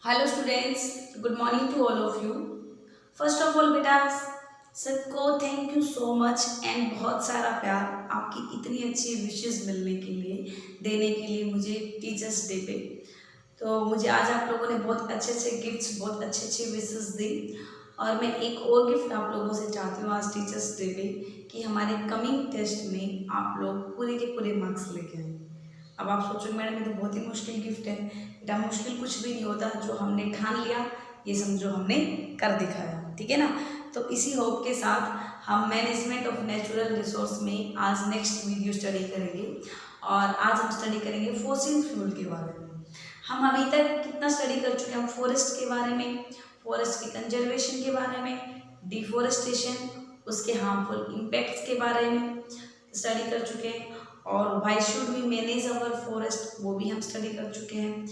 Hello students, good morning to all of you. First of all बेटा, सबको thank you so much and बहुत सारा प्यार आपकी इतनी अच्छी विशेस मिलने के लिए, देने के लिए मुझे टीचर्स डे पे। तो मुझे आज आप लोगों ने बहुत अच्छे अच्छे गिफ्ट्स, बहुत अच्छे अच्छे विशेस दी। और मैं एक और गिफ्ट आप लोगों से चाहती हूँ आज टीचर्स डे पे कि हमारे कमिंग टेस्ट में आप लोग पूरे के पूरे मार्क्स लेके आए। अब आप सोचोगे मैडम ये तो बहुत ही मुश्किल गिफ्ट है। बेटा मुश्किल कुछ भी नहीं होता, जो हमने ठान लिया ये समझो हमने कर दिखाया, ठीक है ना। तो इसी होप के साथ हम मैनेजमेंट ऑफ नेचुरल रिसोर्स में आज नेक्स्ट वीडियो स्टडी करेंगे। और आज हम स्टडी करेंगे फॉसिल फ्यूल के बारे में। हम अभी तक कितना स्टडी कर चुके हैं, हम फॉरेस्ट के बारे में, फॉरेस्ट के कंजर्वेशन के बारे में, डिफोरेस्टेशन, उसके हार्मफुल इम्पैक्ट्स के बारे में स्टडी कर चुके हैं। और why should we manage our forest, वो भी हम स्टडी कर चुके हैं।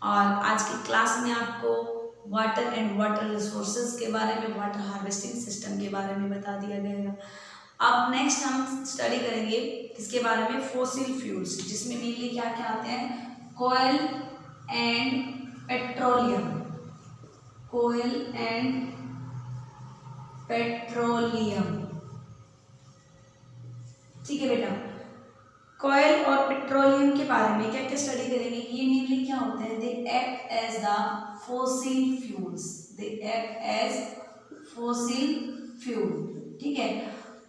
और आज की क्लास में आपको वाटर एंड वाटर रिसोर्सेज के बारे में, वाटर हार्वेस्टिंग सिस्टम के बारे में बता दिया गया है। अब नेक्स्ट हम स्टडी करेंगे किसके बारे में, फॉसिल फ्यूल्स, जिसमें मेनली क्या क्या आते हैं, coal and petroleum, coal and petroleum. ठीक है बेटा, कोयल और पेट्रोलियम के बारे में क्या क्या स्टडी करेंगे। ये मेनली क्या होते हैं, they act as the fossil fuels, they act as fossil fuel. ठीक है,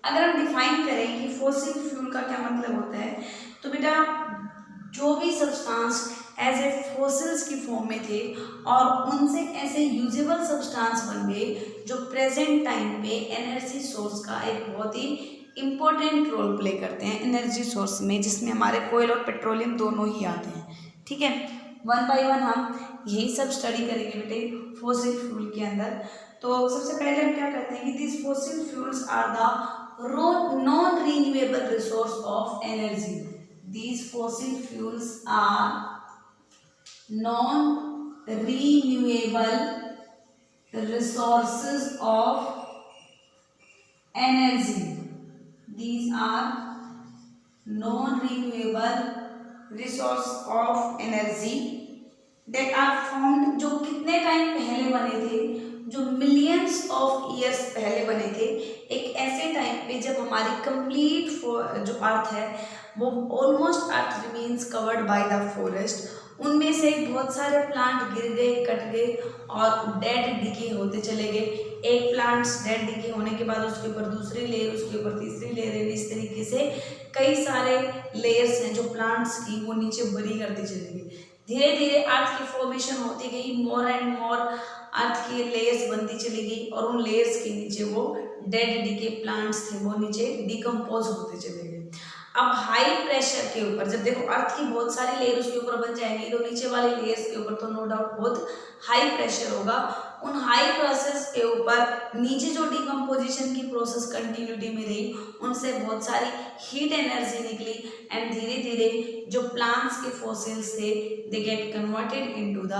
अगर हम डिफाइन करें कि फॉसिल फ्यूल का क्या मतलब होता है, तो बेटा जो भी सब्सटेंस एज ए फॉसिल्स की फॉर्म में थे और उनसे ऐसे यूजेबल सब्सटेंस बन गए जो प्रेजेंट टाइम पे एनर्जी सोर्स का एक बहुत ही इम्पोर्टेंट रोल प्ले करते हैं एनर्जी सोर्स में, जिसमें हमारे कोयल और पेट्रोलियम दोनों ही आते हैं। ठीक है, वन बाय वन हम यही सब स्टडी करेंगे बेटे फॉसिल फ्यूल के अंदर। तो सबसे पहले हम क्या करते हैं कि this fossil fuels are the non renewable resource of energy. These fossil fuels are non-renewable resources of energy. These are non-renewable resource of energy that are formed, जो कितने टाइम पहले बने थे, जो मिलियंस ऑफ ईयर्स पहले बने थे, एक ऐसे टाइम पे जब हमारी कंप्लीट जो अर्थ है वो almost earth remains covered by the forest. उनमें से बहुत सारे प्लांट गिर गए, कट गए और डेड डिके होते चले गए। एक प्लांट्स डेड डिके होने के बाद उसके ऊपर दूसरी लेयर, उसके ऊपर तीसरी लेयर, इस तरीके से कई सारे लेयर्स हैं जो प्लांट्स की वो नीचे बरी करती चली गई। धीरे धीरे अर्थ की फॉर्मेशन होती गई, मोर एंड मोर अर्थ की लेयर्स बनती चली गई और उन लेयर्स के नीचे वो डेड डिके प्लांट्स थे वो नीचे डिकम्पोज होते चले गए। अब हाई प्रेशर के ऊपर जब देखो अर्थ की बहुत सारी लेयर उसके ऊपर बन जाएंगी, तो नीचे वाली लेयर्स के ऊपर तो नो डाउट बहुत हाई प्रेशर होगा। उन हाई प्रोसेस के ऊपर नीचे जो डिकम्पोजिशन की प्रोसेस कंटिन्यूटी में रही, उनसे बहुत सारी हीट एनर्जी निकली एंड धीरे धीरे जो प्लांट्स के फॉसिल्स थे they get converted into the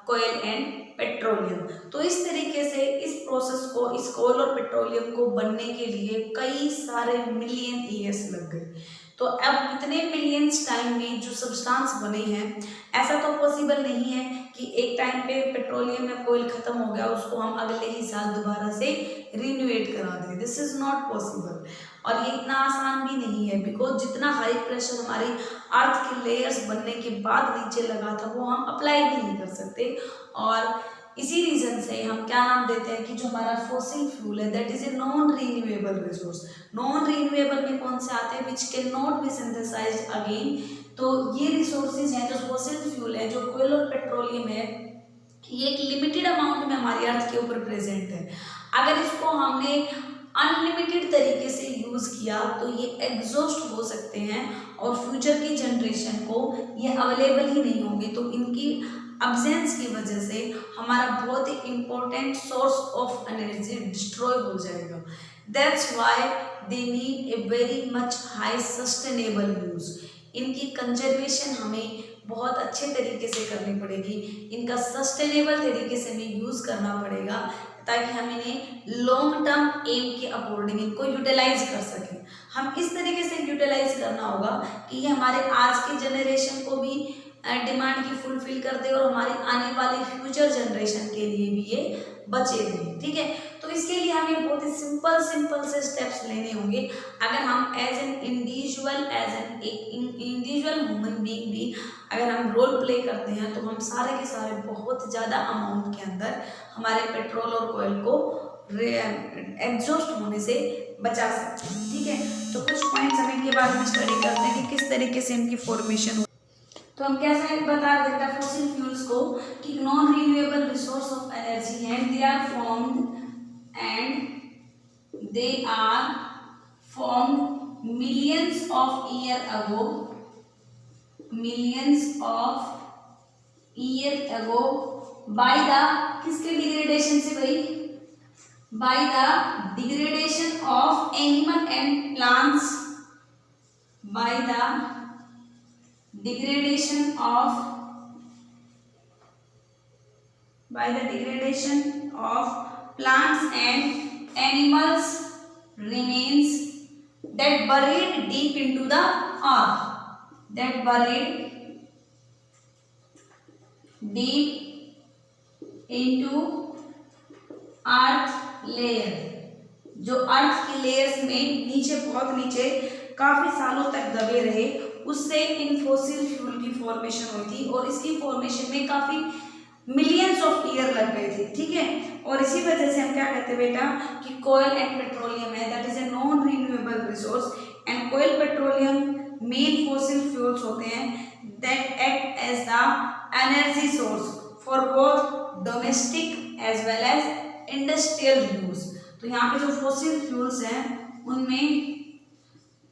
coal and petroleum. तो इस तरीके से इस प्रोसेस को, इस कोयल और पेट्रोलियम को बनने के लिए कई सारे मिलियन ईयर्स लग गए। तो अब इतने मिलियंस टाइम में जो सब्सटेंस बने हैं, ऐसा तो पॉसिबल नहीं है कि एक टाइम पे पेट्रोलियम या कोयल खत्म हो गया उसको हम अगले ही साल दोबारा से रिन्यूएट करा दें। दिस इज नॉट पॉसिबल और ये इतना आसान भी नहीं है, बिकॉज जितना हाई प्रेशर हमारी अर्थ के लेयर्स बनने के बाद नीचे लगा था वो हम अप्लाई भी नहीं कर सकते। और इसी रीजन से हम क्या नाम देते हैं कि जो हमारा फॉसिल फ्यूल है that is a non renewable resource. Non renewable में कौन से आते हैं, which can not be synthesized again. तो ये रिसोर्सेज हैं जो फॉसिल फ्यूल है, जो कोयल और पेट्रोलियम है, ये एक लिमिटेड अमाउंट में हमारी अर्थ के ऊपर प्रेजेंट है। अगर इसको हमने अनलिमिटेड तरीके से यूज किया तो ये एग्जॉस्ट हो सकते हैं और फ्यूचर की जनरेशन को ये अवेलेबल ही नहीं होंगे। तो इनकी अब्सेंस की वजह से हमारा बहुत ही important source of energy destroy हो जाएगा। That's why they need a very much high sustainable use. इनकी कंजर्वेशन हमें बहुत अच्छे तरीके से करनी पड़ेगी, इनका सस्टेनेबल तरीके से हमें यूज़ करना पड़ेगा ताकि हम इन्हें लॉन्ग टर्म एम के अकॉर्डिंग इनको यूटिलाइज कर सकें। हम इस तरीके से यूटिलाइज करना होगा कि ये हमारे आज के जनरेशन को भी डिमांड की फुलफिल कर दे और हमारी आने वाली फ्यूचर जनरेशन के लिए भी ये बचे रहे। ठीक है, तो इसके लिए हमें बहुत ही सिंपल से स्टेप्स लेने होंगे। अगर हम as an individual human being भी अगर हम रोल प्ले करते हैं तो हम सारे के सारे बहुत ज़्यादा अमाउंट के अंदर हमारे पेट्रोल और ऑयल को एग्जॉस्ट होने से बचा सकते हैं। ठीक है, तो कुछ पॉइंट्स हम इनके बारे में स्टडी करते हैं कि किस तरीके से इनकी फॉर्मेशन हो। तो हम कैसे बता देते हैं फॉसिल फ्यूल्स को कि non renewable resource of energy है, they are formed millions of year ago by the किसके डिग्रेडेशन से भाई, by the degradation of animal and plants, by the degradation of plants and animals remains that buried deep into the earth, layer, जो अर्थ की layers में नीचे बहुत नीचे काफी सालों तक दबे रहे, उससे इन फॉसिल फ्यूल की फॉर्मेशन हुई थी और इसकी फॉर्मेशन में काफी मिलियंस ऑफ ईयर लग गए थे। ठीक है, और इसी वजह से हम क्या कहते हैं बेटा कि कोयल एंड पेट्रोलियम है, that is a non renewable resource, and coal petroleum main fossil fuels होते हैं that act as the energy source for both domestic as well as industrial use. तो यहाँ पे जो फॉसिल फ्यूल्स हैं उनमें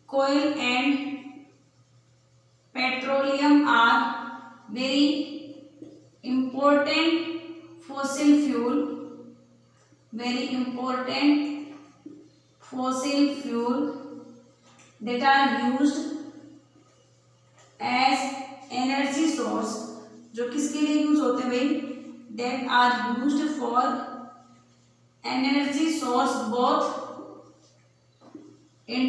coal and petroleum are very important fossil fuel that are used as energy source, जो किसके लिए यूज होते हैं भाई, that are used for energy source both in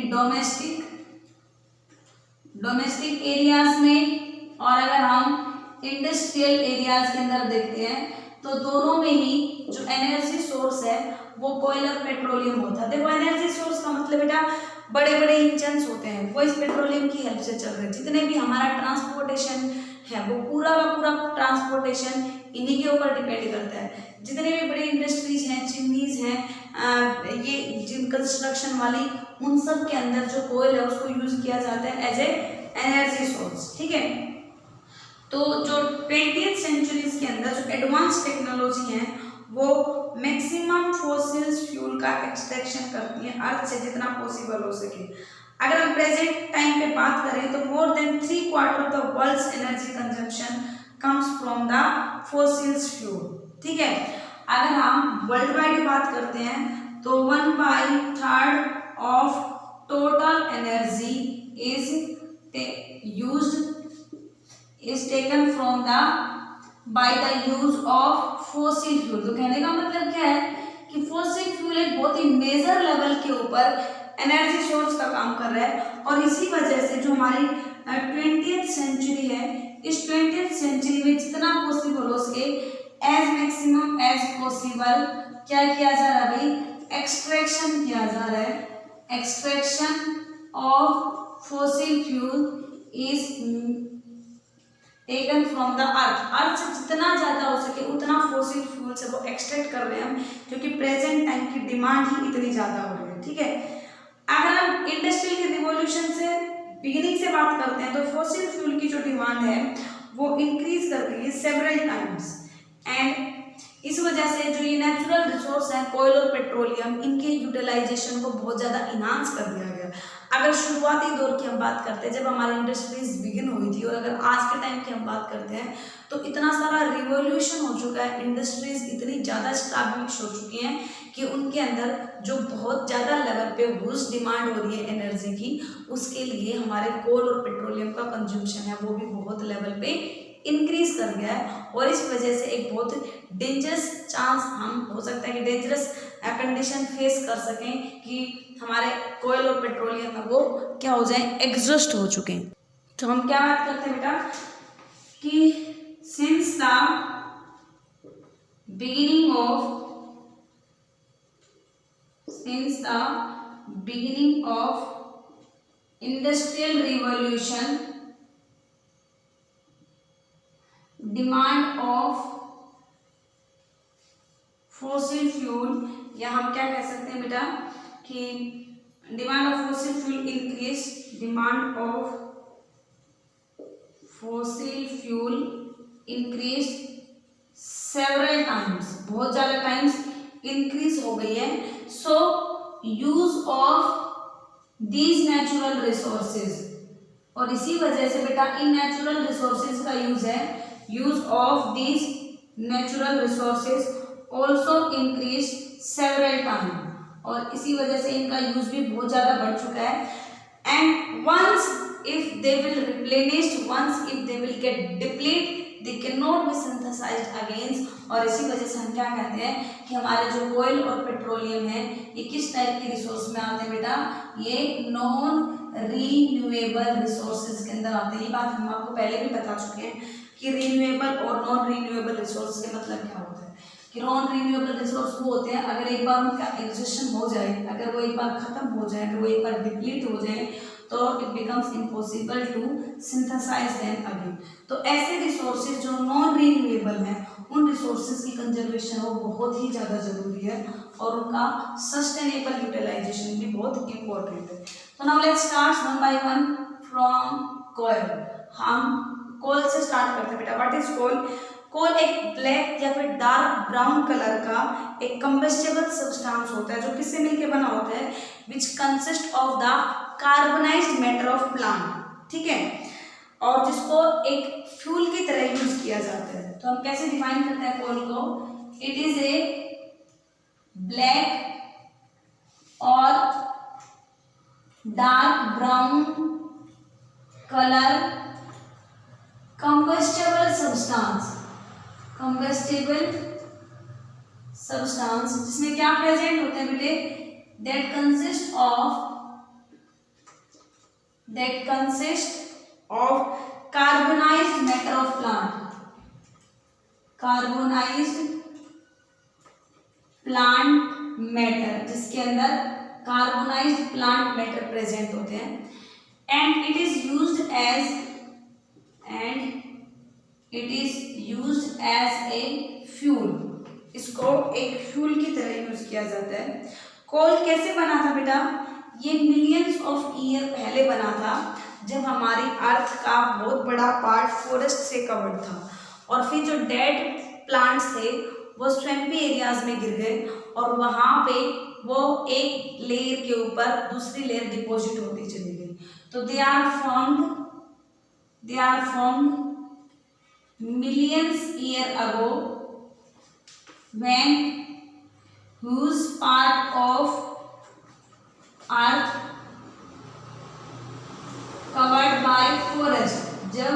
domestic areas में और अगर हम इंडस्ट्रियल एरियाज के अंदर देखते हैं तो दोनों में ही जो एनर्जी सोर्स है वो कोयल और पेट्रोलियम होता है। देखो एनर्जी सोर्स का मतलब बेटा बड़े बड़े इंजन्स होते हैं वो इस पेट्रोलियम की हेल्प से चल रहे हैं। जितने भी हमारा ट्रांसपोर्टेशन है वो पूरा का पूरा ट्रांसपोर्टेशन इन्हीं के ऊपर डिपेंड करता है। जितने भी बड़ी इंडस्ट्रीज हैं, चिमनीज हैं, ये जिन कंस्ट्रक्शन वाली, उन सब के अंदर जो कोयल है उसको यूज किया जाता है एज ए एनर्जी सोर्स। ठीक है, तो जो 20th सेंचुरीज के अंदर जो एडवांस टेक्नोलॉजी है वो मैक्सिमम फॉसिल फ्यूल का एक्सट्रैक्शन करती है अर्थ से जितना पॉसिबल हो सके। अगर हम प्रेजेंट टाइम पे बात करें तो more than 3/4 of the world's energy consumption comes from the fossil fuel. ठीक है, अगर हम वर्ल्ड वाइड बात करते हैं तो 1/3 of total energy is taken from the by the use of fossil fuel। तो कहने का मतलब क्या है कि फॉसिल फ्यूल एक बहुत ही मेजर लेवल के ऊपर एनर्जी सोर्स का काम कर रहा है और इसी वजह से जो हमारी 20th सेंचुरी है, इस 20th सेंचुरी में जितना पॉसिबल हो सके एज मैक्सिमम एज पॉसिबल क्या किया जा रहा है भाई, एक्सट्रैक्शन किया जा रहा है। Extraction of fossil fuel is taken from the earth से जितना ज़्यादा हो सके उतना फॉसिल फ्यूल से वो एक्सट्रैक्ट कर रहे हैं हम, क्योंकि प्रेजेंट टाइम की डिमांड ही इतनी ज़्यादा हो रही है। ठीक है, अगर हम इंडस्ट्रियल रिवॉल्यूशन से बिगिनिंग से बात करते हैं तो फॉसिल फ्यूल की जो डिमांड है वो इंक्रीज कर गई है सेवरल टाइम्स, एंड इस वजह से जो ये नेचुरल रिसोर्स है कोयल और पेट्रोलियम, इनके यूटिलाइजेशन को बहुत ज़्यादा इन्हांस कर दिया गया। अगर शुरुआती दौर की हम बात करते हैं जब हमारी इंडस्ट्रीज बिगिन हुई थी और अगर आज के टाइम की हम बात करते हैं तो इतना सारा रिवॉल्यूशन हो चुका है, इंडस्ट्रीज इतनी ज़्यादा स्टैब्लिश हो चुकी हैं कि उनके अंदर जो बहुत ज़्यादा लेवल पे हुज डिमांड हो रही है एनर्जी की, उसके लिए हमारे कोल और पेट्रोलियम का कंजम्पशन है वो भी बहुत लेवल पे इंक्रीज कर गया है। और इस वजह से एक बहुत डेंजरस चांस हम हो सकता है कि डेंजरस कंडीशन फेस कर सकें कि हमारे कोयल और पेट्रोलियम में वो क्या हो जाए, एग्जॉस्ट हो चुके हैं। तो हम क्या बात करते हैं बेटा कि since the beginning of industrial revolution, demand of fossil fuel, या हम क्या कह सकते हैं बेटा कि demand of fossil fuel increase, demand of fossil fuel increase several times, बहुत ज्यादा टाइम्स इंक्रीज हो गई है. So use of these natural resources, और इसी वजह से बेटा इन नेचुरल रिसोर्सेज का यूज है, use of these natural resources also increase several time, और इसी वजह से इनका यूज भी बहुत ज्यादा बढ़ चुका है. And once if they will replenish, once if they will get deplete, they cannot be synthesized again. और इसी वजह से हम क्या कहते हैं कि हमारे जो ऑयल और पेट्रोलियम है ये किस टाइप के रिसोर्स में आते हैं बेटा, ये नॉन रीन्यूएबल रिसोर्सेज के अंदर आते हैं. ये बात हम आपको पहले भी बता चुके हैं कि रीन्यूएबल और नॉन रीन्यूएबल रिसोर्स के मतलब क्या होता है. कि नॉन रीन्यूएबल रिसोर्स वो होते हैं अगर एक बार उनका एग्जिस्टेंस हो जाए, अगर वो एक बार खत्म हो जाए, अगर वो एक बार डिप्लीट हो जाए तो it becomes impossible to synthesize them again. तो ऐसे रिसोर्सेज जो नॉन रीन्यूएबल हैं उन रिसोर्सेज की कंजर्वेशन वो बहुत ही ज़्यादा जरूरी है और उनका सस्टेनेबल यूटिलाइजेशन भी बहुत इंपॉर्टेंट है. तो now let's start one by one from coal. हम कोल से स्टार्ट करते हैं बेटा. व्हाट इज कोल? कोल एक ब्लैक या फिर डार्क ब्राउन कलर का एक कंबस्टेबल सब्सटेंस होता है जो किससे मिलकर बना होता है, which consist of the carbonized matter of plant. ठीक है, और जिसको एक फ्यूल की तरह यूज किया जाता है. तो हम कैसे डिफाइन करते हैं कोल को? इट इज ए ब्लैक और dark brown colour combustible substance जिसमें क्या प्रेजेंट होते हैं बेटे, that consist of carbonized matter of plant, carbonized plant matter, जिसके अंदर कार्बोनाइज्ड प्लांट मैटर प्रेजेंट होते हैं. And it is used as a fuel. इसको एक फ्यूल की तरह यूज किया जाता है. कोल कैसे बना था बेटा? ये मिलियंस ऑफ ईयर पहले बना था जब हमारी अर्थ का बहुत बड़ा पार्ट फॉरेस्ट से कवर्ड था और फिर जो डेड प्लांट्स थे वो स्वैम्पी एरियाज में गिर गए और वहाँ पे वो एक लेयर के ऊपर दूसरी लेयर डिपॉजिट होती चली गई. तो they are formed millions year ago when whose part of earth covered by forest. जब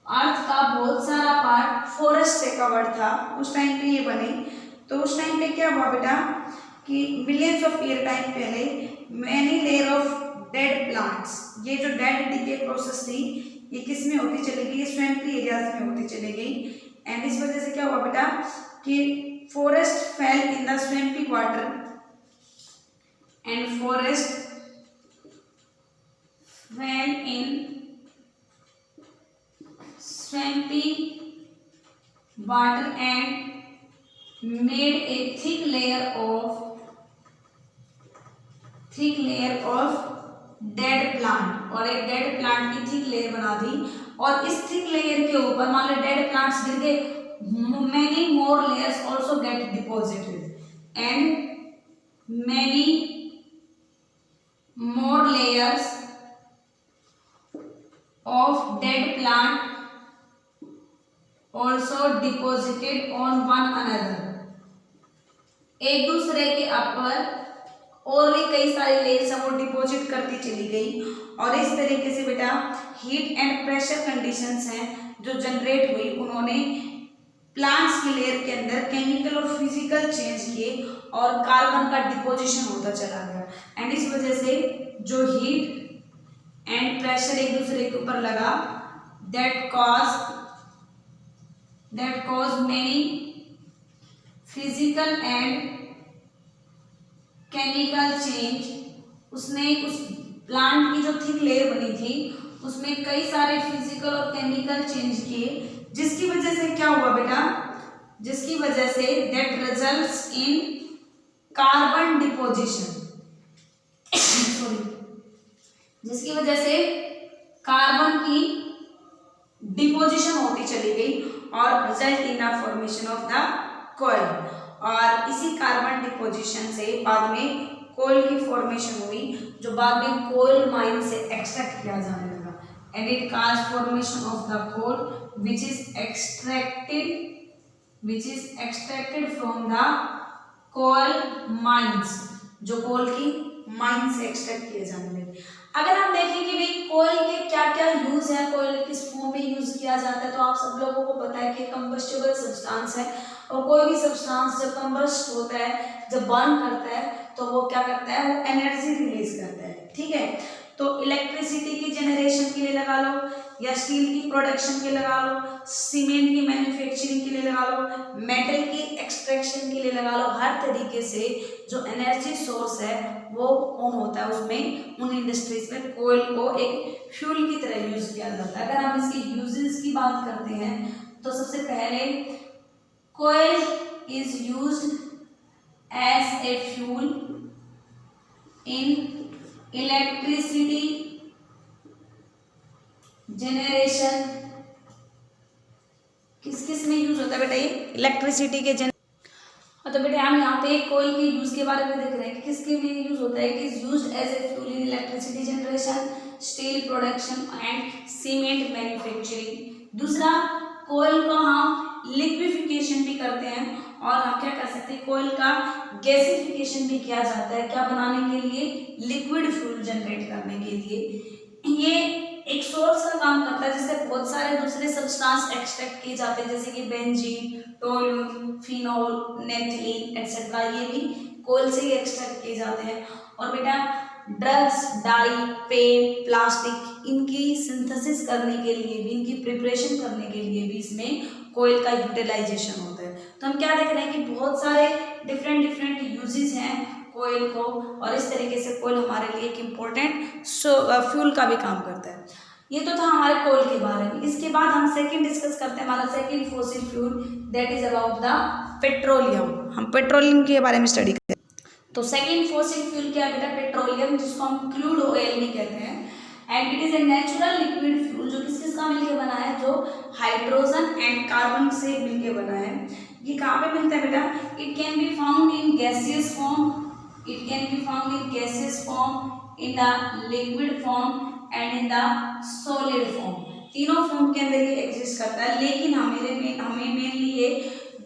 अर्थ का बहुत सारा पार्ट फॉरेस्ट से कवर्ड था उस टाइम पे ये बने. तो उस टाइम पे क्या हुआ बेटा कि मिलियंस ऑफ ईयर टाइम पहले many layer of dead plants, ये जो डेड डीके प्रोसेस थी ये किस में होती चली गई, स्वैम्पी एरियाज में होती चली गई. एंड इस वजह से क्या हुआ बेटा कि forest fail in the swampy water and forest fail in swampy water and made a thick layer of dead plant, और एक डेड प्लांट की थिक लेयर बना दी. और इस थिक लेयर के ऊपर मान लो डेड प्लांट्स गिर गए, many more layers also get deposited and many more layers of dead plant also deposited on one another. एक दूसरे के ऊपर और भी कई सारी लेयर्स वो डिपॉजिट करती चली गई और इस तरीके से बेटा हीट एंड प्रेशर कंडीशंस हैं जो जनरेट हुई, उन्होंने प्लांट्स की लेयर के अंदर केमिकल और फिजिकल चेंज किए और कार्बन का डिपोजिशन होता चला गया. एंड इस वजह से जो हीट एंड प्रेशर एक दूसरे के ऊपर लगा, that cause many physical and chemical change। उसने उस प्लांट की जो थिक लेयर बनी थी उसमें कई सारे फिजिकल और केमिकल चेंज किए, जिसकी वजह से क्या हुआ बेटा, जिसकी वजह say that results in carbon deposition sorry, जिसकी वजह से कार्बन की डिपोजिशन होती चली गई और result in the formation of the coal. और इसी कार्बन डिपोजिशन से बाद में कोयल की फॉर्मेशन हुई, जो बाद में कोयल माइन से एक्सट्रैक्ट किया जाने लगा। And it cause formation of the coal which is extracted from the coal mines, जो कोल की माइन से एक्सट्रैक्ट किए जाने लगे। अगर हम देखें कि भाई कोयल के क्या क्या यूज है, कोयल किस फॉर्म में यूज किया जाता है, तो आप सब लोगों को पता है कि कंबस्टेबल सब्सटेंस है, और कोई भी सब्सटेंस जब कंबस्ट होता है, जब बर्न करता है, तो वो क्या करता है, वो एनर्जी रिलीज करता है। ठीक है, तो इलेक्ट्रिसिटी की जनरेशन के लिए लगा लो, या स्टील की प्रोडक्शन के लिए लगा लो, सीमेंट की मैन्युफैक्चरिंग के लिए लगा लो, मेटल की एक्सट्रैक्शन के लिए लगा लो, हर तरीके से जो एनर्जी सोर्स है वो कौन होता है, उसमें उन इंडस्ट्रीज में कोयल को एक फ्यूल की तरह यूज किया जाता है। अगर हम इसके यूजेस की बात करते हैं तो सबसे पहले coal is used as a fuel in electricity generation. किस किस में यूज होता है बेटा ये, इलेक्ट्रिसिटी के तो बेटे हम यहाँ पे कोयल के यूज के बारे में देख रहे हैं कि किसके लिए यूज होता है। It is used as a fuel in electricity generation, steel production and cement manufacturing. दूसरा, कोयल को हम लिक्विफिकेशन भी करते हैं, और हम क्या कर सकते हैं, कोयल का गैसिफिकेशन भी किया जाता है, क्या बनाने के लिए, लिक्विड फ्यूल जनरेट करने के लिए। ये एक सोर्स का काम करता है जिससे बहुत सारे दूसरे सब्सटेंस एक्सट्रैक्ट किए जाते हैं, जैसे कि benzene, toluene, phenol, naphthalene etcetera, ये भी कोयल से ही एक्सट्रैक्ट किए जाते हैं। और बेटा ड्रग्स, डाई, पेंट, प्लास्टिक, इनकी सिंथेसिस करने के लिए भी, इनकी प्रिपरेशन करने के लिए भी इसमें कोयल का यूटिलाइजेशन होता है। तो हम क्या देख रहे हैं कि बहुत सारे डिफरेंट यूजेस हैं कोयल को, और इस तरीके से कोयल हमारे लिए एक इम्पोर्टेंट फ्यूल का भी काम करता है। ये तो था हमारे कोयल के बारे में। इसके बाद हम सेकंड डिस्कस करते हैं, हमारा second fossil fuel, that is about the petroleum. हम पेट्रोलियम के बारे में स्टडी करते हैं। तो सेकंड फॉसिल फ्यूल क्या है बेटा, पेट्रोलियम, जिसको हम क्रूड ऑयल भी कहते हैं। And it is a natural liquid fuel, जो किस किस का मिलके बना है, जो हाइड्रोजन एंड कार्बन से मिलके बना है। ये कहाँ पे मिलता है बेटा, it can be found in gaseous form, it can be found in gaseous form, in the liquid form and in the solid form। तीनों फॉर्म के अंदर ये एग्जिस्ट करता है, लेकिन हमें मेनली ये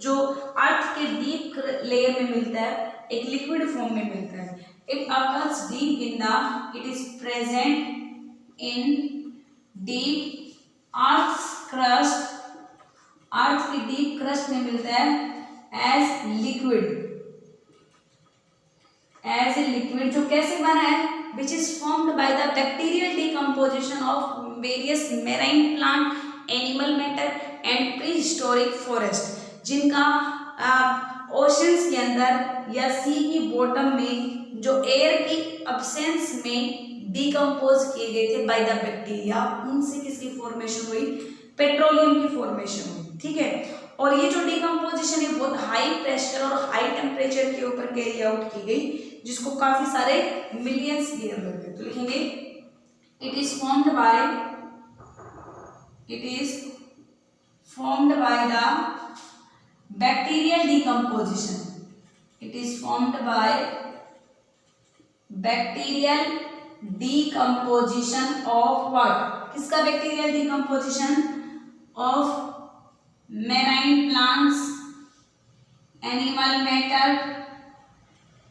जो अर्थ के डीप लेयर में मिलता है, एक लिक्विड फॉर्म में मिलता है। It occurs deep in the, it is present in deep earth crust, earth की डीप क्रस्ट में मिलता है as liquid, as a liquid, जो कैसे बना है, which is formed by the bacterial decomposition of various marine plant, animal matter and prehistoric forest, जिनका oceans के अंदर या सी की बॉटम में जो एयर की अब्सेंस में डिकम्पोज किए गए थे बाय द बैक्टीरिया, उनसे किसकी फॉर्मेशन हुई, पेट्रोलियम की फॉर्मेशन हुई। ठीक है, और ये जो डिकम्पोजिशन है बहुत हाई प्रेशर और हाई टेम्परेचर के ऊपर कैरी आउट की गई, जिसको काफी सारे मिलियंस ईयर लग गए। तो लिखेंगे it is formed by the bacterial decomposition, it is formed by bacterial decomposition of what, किसका bacterial decomposition, of marine plants, animal matter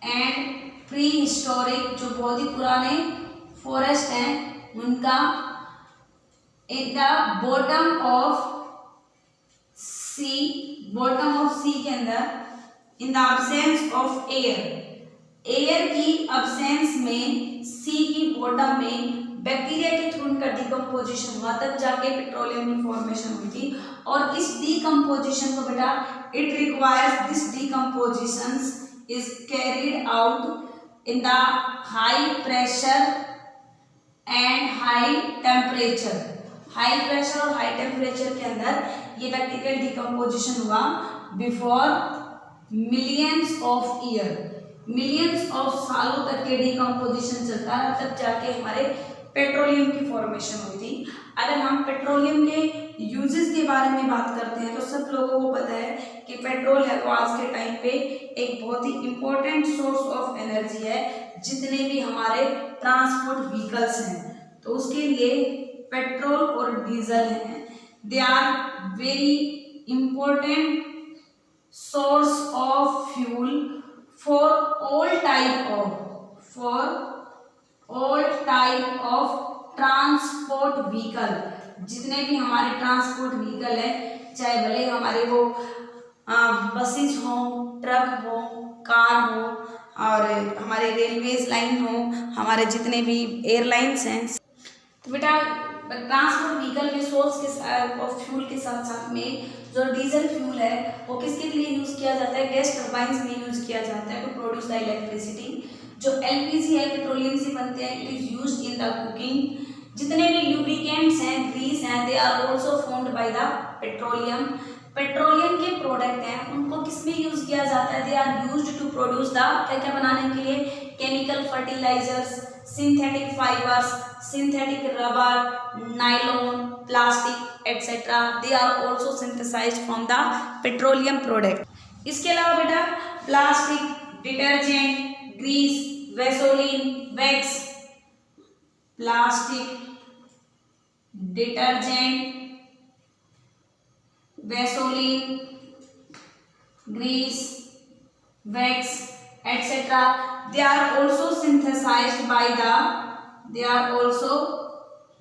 and prehistoric, जो बहुत ही पुराने फॉरेस्ट हैं उनका, in the bottom of sea, bottom of sea के अंदर, in the absence of air, air की अब्सेंस में सी की बॉटम में बैक्टीरिया के थ्रू उनका डिकम्पोजिशन हुआ, तब जाके पेट्रोलियम की फॉर्मेशन हुई थी। और इस डिकम्पोजिशन को बेटा it requires this decomposition is carried out in the high pressure and high temperature. High pressure और हाई टेम्परेचर के अंदर ये बैक्टीरियल डिकम्पोजिशन हुआ before millions of year, millions of सालों तक के डिकम्पोजिशन चलता है, तब जाके हमारे पेट्रोलियम की फॉर्मेशन हुई थी। अगर हम पेट्रोलियम के यूजेस के बारे में बात करते हैं तो सब लोगों को पता है कि पेट्रोल है वो आज के टाइम पे एक बहुत ही इम्पोर्टेंट सोर्स ऑफ एनर्जी है। जितने भी हमारे ट्रांसपोर्ट व्हीकल्स हैं तो उसके लिए पेट्रोल और डीजल हैं, they are very important source of fuel for all type of transport vehicle। जितने भी हमारे ट्रांसपोर्ट व्हीकल है, चाहे भले हमारे वो बसेज हो, ट्रक हो, कार हो, और हमारे रेलवेज लाइन हो, हमारे जितने भी एयरलाइंस हैं, तो बेटा ट्रांसपोर्ट व्हीकल के सोर्स के ऑफ फ्यूल के साथ साथ में जो डीजल फ्यूल है वो किसके लिए यूज़ किया जाता है, गैस टर्बाइंस में यूज़ किया जाता है टू प्रोड्यूस द इलेक्ट्रिसिटी। जो एलपीजी है पेट्रोलियम से बनते हैं, it is used in the cooking. जितने भी लुब्रिकेंट्स हैं, ग्रीस हैं, they are also formed by the petroleum. Petroleum के प्रोडक्ट हैं उनको किस में यूज किया जाता है, they are used to produce the क्या क्या बनाने के लिए, chemical fertilisers, synthetic fibres, synthetic rubber, nylon, plastic etcetera, they are also synthesised from the petroleum product. इसके अलावा बेटा plastic, detergent, grease, Vaseline, wax, plastic, detergent, Vaseline, grease, wax et cetera, they are also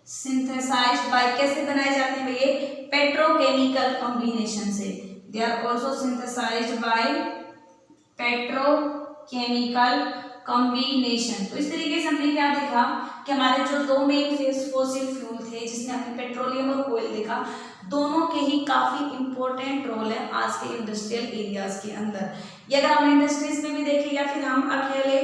synthesized by कैसे बनाए जाते हैं भैया, petrochemical combination से। they are also synthesized by petrochemical combination. तो इस तरीके से हमने क्या देखा कि हमारे जो दो मेन फॉसिल फ्यूल थे, जिसमें हमने पेट्रोलियम और कोयल देखा, दोनों के ही काफ़ी इंपॉर्टेंट रोल है आज के इंडस्ट्रियल एरियाज के अंदर। ये अगर हम इंडस्ट्रीज में भी देखें या फिर हम अकेले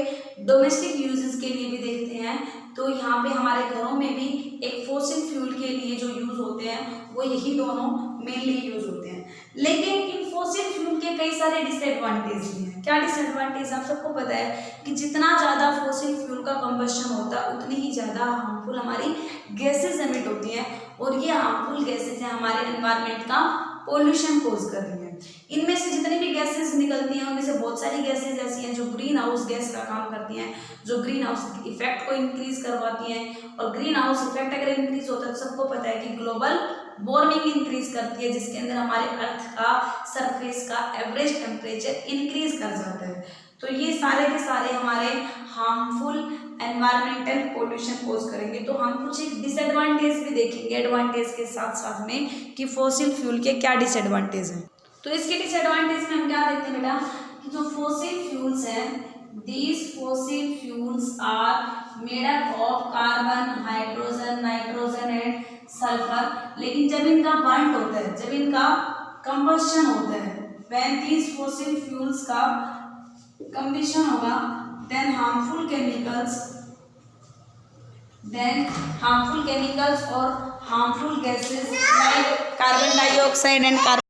डोमेस्टिक यूजेस के लिए भी देखते हैं तो यहाँ पे हमारे घरों में भी एक फॉसिल फ्यूल के लिए जो यूज होते हैं वो यही दोनों मेनली यूज होते हैं। लेकिन इन फॉसिल फ्यूल के कई सारे डिसएडवांटेज भी हैं। क्या डिसएडवांटेज, आप सबको पता है कि जितना ज़्यादा फॉसिल फ्यूल का कंबशन होता है उतनी ही ज़्यादा हार्मफुल हमारी गैसेज एमिट होती हैं, और ये हार्मफुल गैसेज हैं हमारे एनवायरनमेंट का पोल्यूशन कोज कर रही है। इनमें से जितनी भी गैसेज निकलती हैं उनमें से बहुत सारी गैसेज ऐसी हैं जो ग्रीन हाउस गैस का काम करती हैं, जो ग्रीन हाउस इफेक्ट को इंक्रीज करवाती हैं। और ग्रीन हाउस इफेक्ट अगर इंक्रीज होता है तो सबको पता है कि ग्लोबल वार्मिंग इंक्रीज करती है, जिसके अंदर हमारे अर्थ का सरफेस का एवरेज टेम्परेचर इंक्रीज कर जाता है। तो ये सारे के सारे हमारे हार्मफुल एनवायरमेंटल पोल्यूशन कोज करेंगे। तो हम कुछ एक डिसएडवांटेज भी देखेंगे एडवांटेज के साथ साथ में कि फॉसिल फ्यूल के क्या डिसएडवांटेज हैं। तो इसके डिसएडवांटेज में हम क्या देखते हैं बेटा कि जो फॉसिल फ्यूल्स हैं, these fossil fuels are made up of carbon, hydrogen, nitrogen and sulphur. लेकिन जब इनका बर्न होता है, जब इनका कंबशन होता है, व्हेन दीज फॉसिल फ्यूल्स का कंबशन होगा, then harmful chemicals or harmful gases like carbon dioxide and carbon